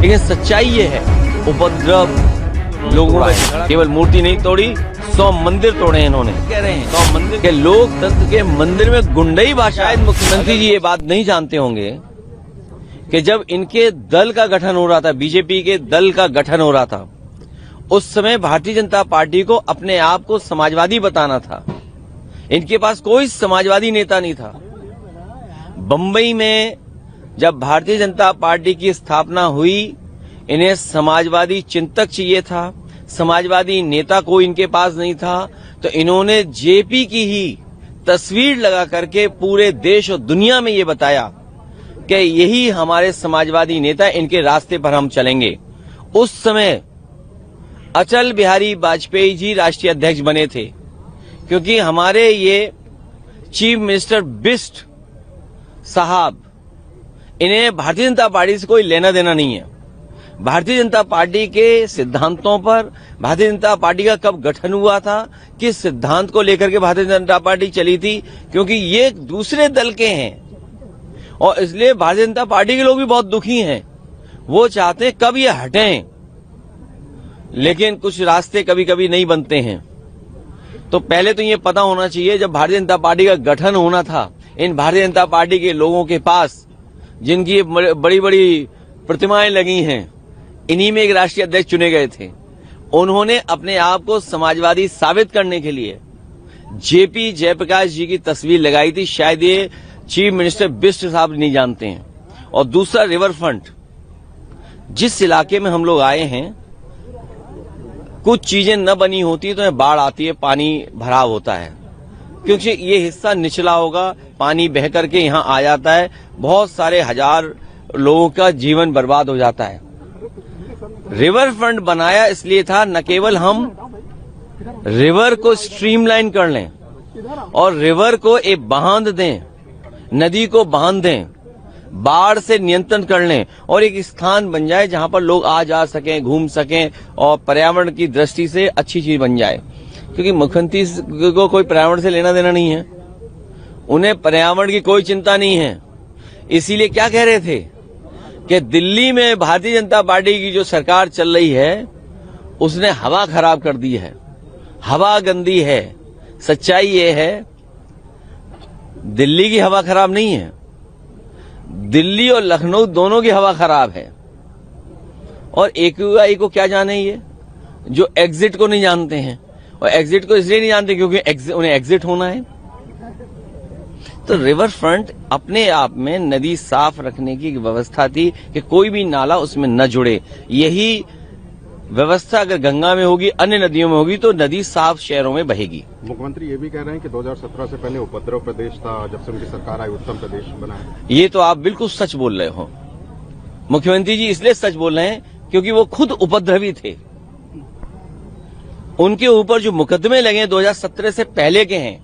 लेकिन सच्चाई ये है, उपद्रव लोगों में केवल मूर्ति नहीं तोड़ी, 100 मंदिर तोड़े इन्होंने। कह रहे हैं 100 मंदिर के लोकतंत्र के मंदिर में गुंडई भाषा। शायद मुख्यमंत्री जी ये बात नहीं जानते होंगे कि जब इनके दल का गठन हो रहा था, बीजेपी के दल का गठन हो रहा था, उस समय भारतीय जनता पार्टी को अपने आप को समाजवादी बताना था। इनके पास कोई समाजवादी नेता नहीं था। बंबई में जब भारतीय जनता पार्टी की स्थापना हुई, इन्हें समाजवादी चिंतक चाहिए था, समाजवादी नेता कोई इनके पास नहीं था, तो इन्होंने जेपी की ही तस्वीर लगा करके पूरे देश और दुनिया में ये बताया कि यही हमारे समाजवादी नेता, इनके रास्ते पर हम चलेंगे। उस समय अटल बिहारी वाजपेयी जी राष्ट्रीय अध्यक्ष बने थे, क्योंकि हमारे ये चीफ मिनिस्टर बिष्ट साहब, इन्हें भारतीय जनता पार्टी से कोई लेना देना नहीं है। भारतीय जनता पार्टी के सिद्धांतों पर, भारतीय जनता पार्टी का कब गठन हुआ था, किस सिद्धांत को लेकर के भारतीय जनता पार्टी चली थी, क्योंकि ये दूसरे दल के हैं और इसलिए भारतीय जनता पार्टी के लोग भी बहुत दुखी हैं। वो चाहते हैं कब ये हटें, लेकिन कुछ रास्ते कभी कभी नहीं बनते हैं। तो पहले तो ये पता होना चाहिए, जब भारतीय जनता पार्टी का गठन होना था, इन भारतीय जनता पार्टी के लोगों के पास जिनकी बड़ी बड़ी प्रतिमाएं लगी हैं, इन्हीं में एक राष्ट्रीय अध्यक्ष चुने गए थे। उन्होंने अपने आप को समाजवादी साबित करने के लिए जेपी जयप्रकाश जी की तस्वीर लगाई थी। शायद ये चीफ मिनिस्टर बिष्ट साहब नहीं जानते हैं। और दूसरा, रिवर फ्रंट, जिस इलाके में हम लोग आए हैं, कुछ चीजें न बनी होती तो बाढ़ आती है, पानी भराव होता है, क्योंकि ये हिस्सा निचला होगा, पानी बह करके यहाँ आ जाता है, बहुत सारे हजार लोगों का जीवन बर्बाद हो जाता है। रिवर फ्रंट बनाया इसलिए था, न केवल हम रिवर को स्ट्रीमलाइन कर लें और रिवर को एक बांध दें, नदी को बांध दें, बाढ़ से नियंत्रण कर लें और एक स्थान बन जाए जहां पर लोग आ जा सकें, घूम सकें और पर्यावरण की दृष्टि से अच्छी चीज बन जाए। क्योंकि मुख्यमंत्री को कोई पर्यावरण से लेना देना नहीं है, उन्हें पर्यावरण की कोई चिंता नहीं है। इसीलिए क्या कह रहे थे कि दिल्ली में भारतीय जनता पार्टी की जो सरकार चल रही है, उसने हवा खराब कर दी है, हवा गंदी है। सच्चाई ये है, दिल्ली की हवा खराब नहीं है, दिल्ली और लखनऊ दोनों की हवा खराब है। और AQI को क्या जाने ये, जो एग्जिट को नहीं जानते हैं, और एग्जिट को इसलिए नहीं जानते क्योंकि उन्हें एग्जिट होना है। तो रिवर फ्रंट अपने आप में नदी साफ रखने की व्यवस्था थी कि कोई भी नाला उसमें न जुड़े। यही व्यवस्था अगर गंगा में होगी, अन्य नदियों में होगी, तो नदी साफ शहरों में बहेगी। मुख्यमंत्री ये भी कह रहे हैं कि 2017 से पहले उपद्रव प्रदेश था, जब से उनकी सरकार आई उत्तम प्रदेश बना है। ये तो आप बिल्कुल सच बोल रहे हो। मुख्यमंत्री जी इसलिए सच बोल रहे हैं क्योंकि वो खुद उपद्रवी थे। उनके ऊपर जो मुकदमे लगे 2017 से पहले के हैं,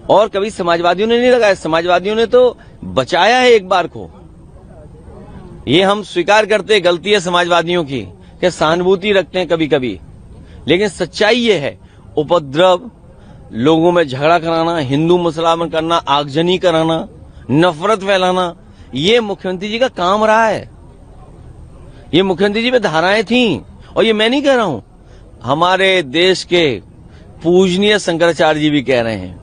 और कभी समाजवादियों ने नहीं लगाया। समाजवादियों ने तो बचाया है एक बार को। ये हम स्वीकार करते, गलती है समाजवादियों की कि सहानुभूति रखते हैं कभी कभी, लेकिन सच्चाई ये है, उपद्रव, लोगों में झगड़ा कराना, हिंदू मुसलमान करना, आगजनी कराना, नफरत फैलाना, ये मुख्यमंत्री जी का काम रहा है। ये मुख्यमंत्री जी में धाराएं थीं, और ये मैं नहीं कह रहा हूं, हमारे देश के पूजनीय शंकराचार्य जी भी कह रहे हैं,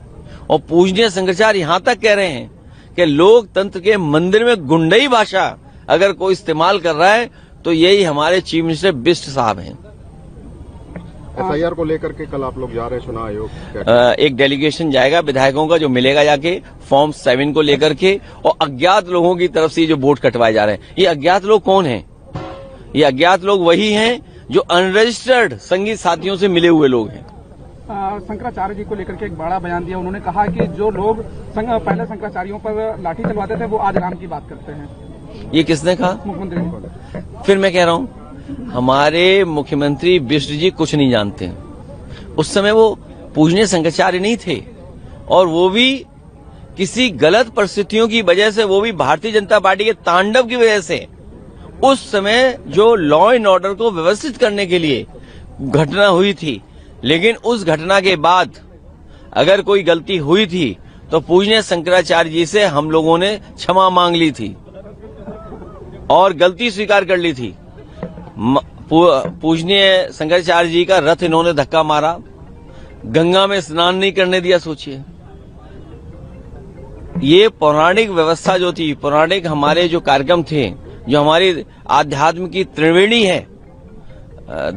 और पूजनीय शंकराचार्य यहां तक कह रहे हैं कि लोकतंत्र के मंदिर में गुंडई भाषा अगर कोई इस्तेमाल कर रहा है तो यही हमारे चीफ मिनिस्टर बिष्ट साहब हैं। SIR को लेकर के कल आप लोग जा रहे हैं चुनाव आयोग? एक डेलीगेशन जाएगा विधायकों का, जो मिलेगा जाके फॉर्म 7 को लेकर के, और अज्ञात लोगों की तरफ से जो वोट कटवाए जा रहे हैं। ये अज्ञात लोग कौन हैं? ये अज्ञात लोग वही हैं जो अनरजिस्टर्ड संगीत साथियों से मिले हुए लोग हैं। शंकराचार्य जी को लेकर के एक बड़ा बयान दिया उन्होंने, कहा कि जो लोग पहले शंकराचार्यों पर लाठी चलवाते थे वो आज राम की बात करते हैं। ये किसने कहा? मुख्यमंत्री ने। फिर मैं कह रहा हूं, हमारे मुख्यमंत्री बिष्ट जी कुछ नहीं जानते। उस समय वो पूजनीय शंकराचार्य नहीं थे, और वो भी किसी गलत परिस्थितियों की वजह से, वो भी भारतीय जनता पार्टी के तांडव की वजह से, उस समय जो लॉ एंड ऑर्डर को व्यवस्थित करने के लिए घटना हुई थी, लेकिन उस घटना के बाद अगर कोई गलती हुई थी तो पूजनीय शंकराचार्य जी से हम लोगों ने क्षमा मांग ली थी, और गलती स्वीकार कर ली थी। पूजनीय शंकराचार्य जी का रथ इन्होंने धक्का मारा, गंगा में स्नान नहीं करने दिया। सोचिए, ये पौराणिक व्यवस्था जो थी, पौराणिक हमारे जो कार्यक्रम थे, जो हमारी आध्यात्म की त्रिवेणी है,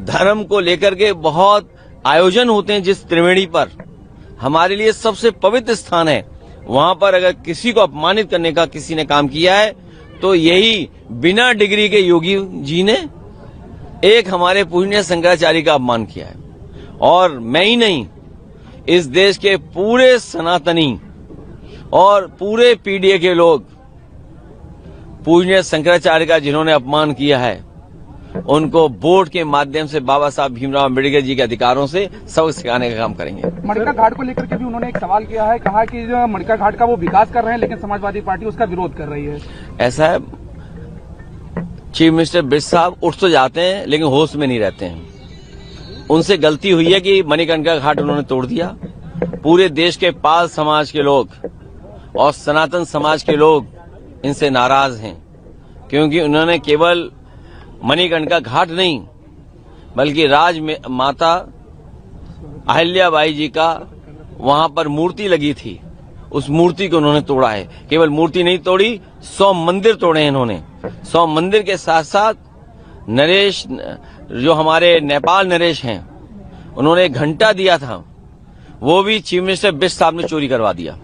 धर्म को लेकर के बहुत आयोजन होते हैं, जिस त्रिवेणी पर हमारे लिए सबसे पवित्र स्थान है, वहां पर अगर किसी को अपमानित करने का किसी ने काम किया है तो यही बिना डिग्री के योगी जी ने एक हमारे पूजनीय शंकराचार्य का अपमान किया है। और मैं ही नहीं, इस देश के पूरे सनातनी और पूरे पीडीए के लोग पूजनीय शंकराचार्य का जिन्होंने अपमान किया है, उनको वोट के माध्यम से बाबा साहब भीमराव अम्बेडकर जी के अधिकारों से सबक सिखाने का काम करेंगे। मणिका घाट को लेकर के भी उन्होंने एक सवाल किया है, कहा कि जो मणिका घाट का वो विकास कर रहे हैं लेकिन समाजवादी पार्टी उसका विरोध कर रही है। ऐसा है, चीफ मिनिस्टर बिरज साहब उठ तो जाते हैं लेकिन होश में नहीं रहते हैं। उनसे गलती हुई है कि मणिकर्णिका घाट उन्होंने तोड़ दिया। पूरे देश के पाल समाज के लोग और सनातन समाज के लोग इनसे नाराज हैं, क्योंकि उन्होंने केवल मणिकर्णिका घाट नहीं बल्कि माता अहिल्याबाई जी का वहां पर मूर्ति लगी थी, उस मूर्ति को उन्होंने तोड़ा है। केवल मूर्ति नहीं तोड़ी, 100 मंदिर तोड़े हैं इन्होंने। 100 मंदिर के साथ साथ नरेश, जो हमारे नेपाल नरेश हैं, उन्होंने एक घंटा दिया था, वो भी चीफ मिनिस्टर बिष्ट साहब ने चोरी करवा दिया।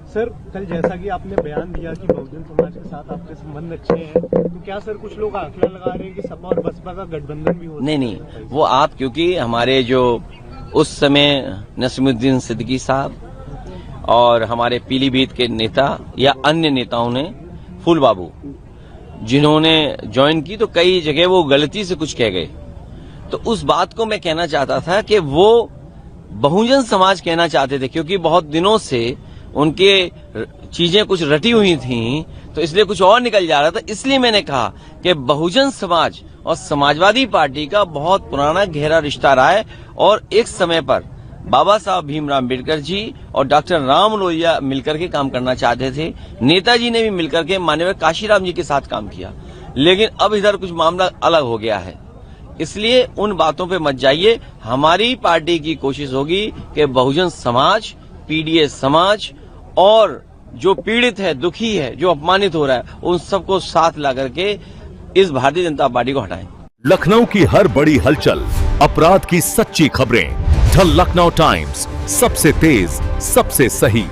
सर, कल जैसा कि आपने बयान दिया कि बहुजन समाज के साथ आपके संबंध अच्छे हैं, तो क्या सर कुछ लोग आंकड़ा लगा रहे हैं कि सपा और बसपा का गठबंधन भी हो? नहीं, वो आप, क्योंकि हमारे जो उस समय नसीमुद्दीन सिद्दीकी साहब और हमारे पीलीभीत के नेता या अन्य नेताओं ने, फूल बाबू, जिन्होंने ज्वाइन की, तो कई जगह वो गलती से कुछ कह गए। तो उस बात को मैं कहना चाहता था कि वो बहुजन समाज कहना चाहते थे, क्योंकि बहुत दिनों से उनके चीजें कुछ रटी हुई थीं, तो इसलिए कुछ और निकल जा रहा था। इसलिए मैंने कहा कि बहुजन समाज और समाजवादी पार्टी का बहुत पुराना गहरा रिश्ता रहा है, और एक समय पर बाबा साहब भीमराव अम्बेडकर जी और डॉक्टर राम लोहिया मिलकर के काम करना चाहते थे। नेताजी ने भी मिलकर के माननीय काशीराम जी के साथ काम किया, लेकिन अब इधर कुछ मामला अलग हो गया है। इसलिए उन बातों पे मत जाइए। हमारी पार्टी की कोशिश होगी कि बहुजन समाज, पीडीए समाज और जो पीड़ित है, दुखी है, जो अपमानित हो रहा है, उन सबको साथ ला करके इस भारतीय जनता पार्टी को हटाएं। लखनऊ की हर बड़ी हलचल, अपराध की सच्ची खबरें, द लखनऊ टाइम्स, सबसे तेज, सबसे सही।